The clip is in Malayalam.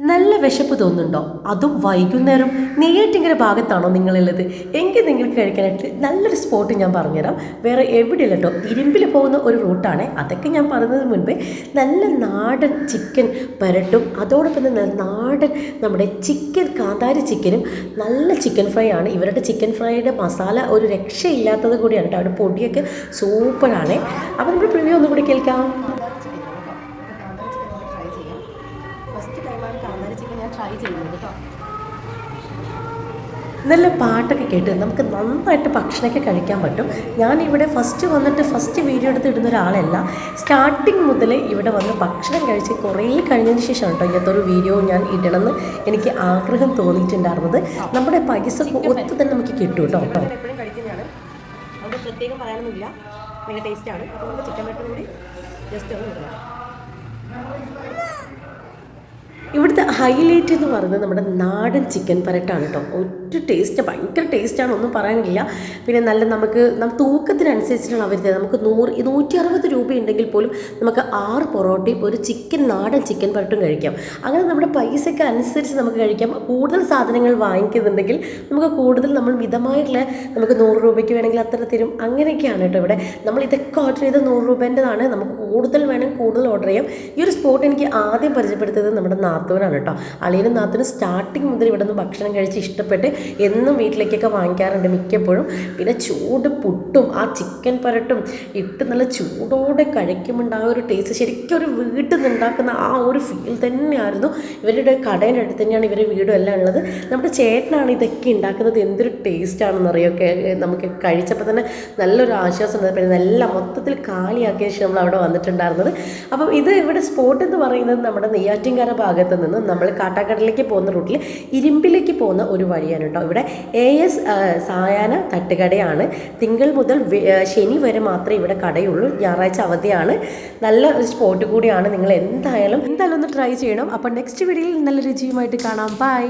നല്ല വിശപ്പ് തോന്നുന്നുണ്ടോ? അതും വൈകുന്നേരം നെയ്യാറ്റിൻകര ഭാഗത്താണോ നിങ്ങളുള്ളത്? എങ്കിൽ നിങ്ങൾക്ക് കഴിക്കാനായിട്ട് നല്ലൊരു സ്പോട്ട് ഞാൻ പറഞ്ഞുതരാം. വേറെ എവിടെയില്ല കേട്ടോ, ഇരുമ്പിൽ പോകുന്ന ഒരു റൂട്ടാണ്. അതൊക്കെ ഞാൻ പറയുന്നതിന് മുൻപേ നല്ല നാടൻ ചിക്കൻ പരട്ടും അതോടൊപ്പം തന്നെ നാടൻ നമ്മുടെ ചിക്കൻ കാന്താരി ചിക്കനും നല്ല ചിക്കൻ ഫ്രൈ ആണ്. ഇവരുടെ ചിക്കൻ ഫ്രൈയുടെ മസാല ഒരു രക്ഷയില്ലാത്തത് കൂടിയാണ് കേട്ടോ. അവരുടെ പൊടിയൊക്കെ സൂപ്പറാണ്. അപ്പോൾ നമ്മൾ പ്രിവ്യൂ ഒന്നും കൂടി കേൾക്കാം. ട്രൈ ചെയ്യുന്നത് കേട്ടോ. നല്ല പാട്ടൊക്കെ കേട്ട് നമുക്ക് നന്നായിട്ട് ഭക്ഷണമൊക്കെ കഴിക്കാൻ പറ്റും. ഞാനിവിടെ ഫസ്റ്റ് വീഡിയോ എടുത്ത് ഇടുന്ന ഒരാളല്ല. സ്റ്റാർട്ടിങ് മുതൽ ഇവിടെ വന്ന് ഭക്ഷണം കഴിച്ച് കുറേ കഴിഞ്ഞതിന് ശേഷമാണ് കേട്ടോ ഇങ്ങനത്തെ ഒരു വീഡിയോ ഞാൻ ഇടണമെന്ന് എനിക്ക് ആഗ്രഹം തോന്നിയിട്ടുണ്ടായിരുന്നത്. നമ്മുടെ പൈസ ഒത്തു തന്നെ നമുക്ക് കിട്ടും കേട്ടോ. എപ്പോഴും കഴിക്കുന്നതാണ്, അവിടെ പ്രത്യേകം പറയാനൊന്നുമില്ല, ഭയങ്കര ടേസ്റ്റാണ്. അപ്പോൾ നമുക്ക് ചിക്കൻ ബട്ടർ കൂടി ജസ്റ്റ് ഒന്ന് ഇടണം. ഇവിടുത്തെ ഹൈലൈറ്റ് എന്ന് പറയുന്നത് നമ്മുടെ നാടൻ ചിക്കൻ പരട്ടാണ് കേട്ടോ. ഒരു ടേസ്റ്റ്, ഭയങ്കര ടേസ്റ്റാണ്, ഒന്നും പറയാനില്ല. പിന്നെ നല്ല നമുക്ക് തൂക്കത്തിനനുസരിച്ചിട്ടാണ് അവർ തരുന്നത്. നമുക്ക് 160 രൂപ ഉണ്ടെങ്കിൽ പോലും നമുക്ക് 6 പൊറോട്ടയും ഒരു നാടൻ ചിക്കൻ പരട്ടും കഴിക്കാം. അങ്ങനെ നമ്മുടെ പൈസയ്ക്ക് അനുസരിച്ച് നമുക്ക് കഴിക്കാം. കൂടുതൽ സാധനങ്ങൾ വാങ്ങിക്കുന്നുണ്ടെങ്കിൽ നമുക്ക് കൂടുതൽ നമ്മൾ മിതമായിട്ടുള്ള നമുക്ക് 100 രൂപയ്ക്ക് വേണമെങ്കിൽ അത്ര തരും. അങ്ങനെയൊക്കെയാണ് കേട്ടോ ഇവിടെ. നമ്മൾ ഇതൊക്കെ ഓർഡർ ചെയ്ത് 100 രൂപേൻ്റെതാണ്. നമുക്ക് കൂടുതൽ വേണമെങ്കിൽ കൂടുതൽ ഓർഡർ ചെയ്യാം. ഈ ഒരു സ്പോട്ട് എനിക്ക് ആദ്യം പരിചയപ്പെടുത്തിയത് നമ്മുടെ നാത്തൂനാണ് കേട്ടോ. അളിയനും നാത്തൂനും സ്റ്റാർട്ടിങ് മുതൽ ഇവിടെ നിന്ന് ഭക്ഷണം കഴിച്ച് ഇഷ്ടപ്പെട്ട് എന്നും വീട്ടിലേക്കൊക്കെ വാങ്ങിക്കാറുണ്ട് മിക്കപ്പോഴും. പിന്നെ ചൂട് പുട്ടും ആ ചിക്കൻ പരട്ടും ഇട്ട് നല്ല ചൂടോടെ കഴിക്കുമ്പോണ്ടായ ഒരു ടേസ്റ്റ് ശരിക്കും ഒരു വീട്ടിൽ നിന്ന് ഉണ്ടാക്കുന്ന ആ ഒരു ഫീൽ തന്നെയായിരുന്നു. ഇവരുടെ കടേൻ്റെ അടുത്ത് തന്നെയാണ് ഇവരുടെ വീടും എല്ലാം ഉള്ളത്. നമ്മുടെ ചേട്ടനാണ് ഇതൊക്കെ ഉണ്ടാക്കുന്നത്. എന്തൊരു ടേസ്റ്റാണെന്ന് അറിയൊക്കെ. നമുക്ക് കഴിച്ചപ്പോൾ തന്നെ നല്ലൊരു ആശ്വാസം ഉണ്ട്. പിന്നെ നല്ല മൊത്തത്തിൽ കാലിയാക്കിയ ശേഷം നമ്മൾ അവിടെ വന്നിട്ടുണ്ടായിരുന്നത്. അപ്പം ഇത് ഇവിടെ സ്പോട്ട് എന്ന് പറയുന്നത് നമ്മുടെ നെയ്യാറ്റിൻകര ഭാഗത്ത് നിന്ന് നമ്മൾ കാട്ടാക്കടലിലേക്ക് പോകുന്ന റൂട്ടിൽ ഇരുമ്പിലേക്ക് പോകുന്ന ഒരു വഴിയാണ് കേട്ടോ. ഇവിടെ AS സായാഹ്ന തട്ടുകടയാണ്. തിങ്കൾ മുതൽ ശനി വരെ മാത്രമേ ഇവിടെ കടയുള്ളൂ. ഞായറാഴ്ച അവധിയാണ്. നല്ല സ്പോട്ട് കൂടിയാണ്. നിങ്ങൾ എന്തായാലും ഒന്ന് ട്രൈ ചെയ്യണം. അപ്പോൾ നെക്സ്റ്റ് വീഡിയോയിൽ നല്ല രുചിയുമായിട്ട് കാണാം. ബൈ.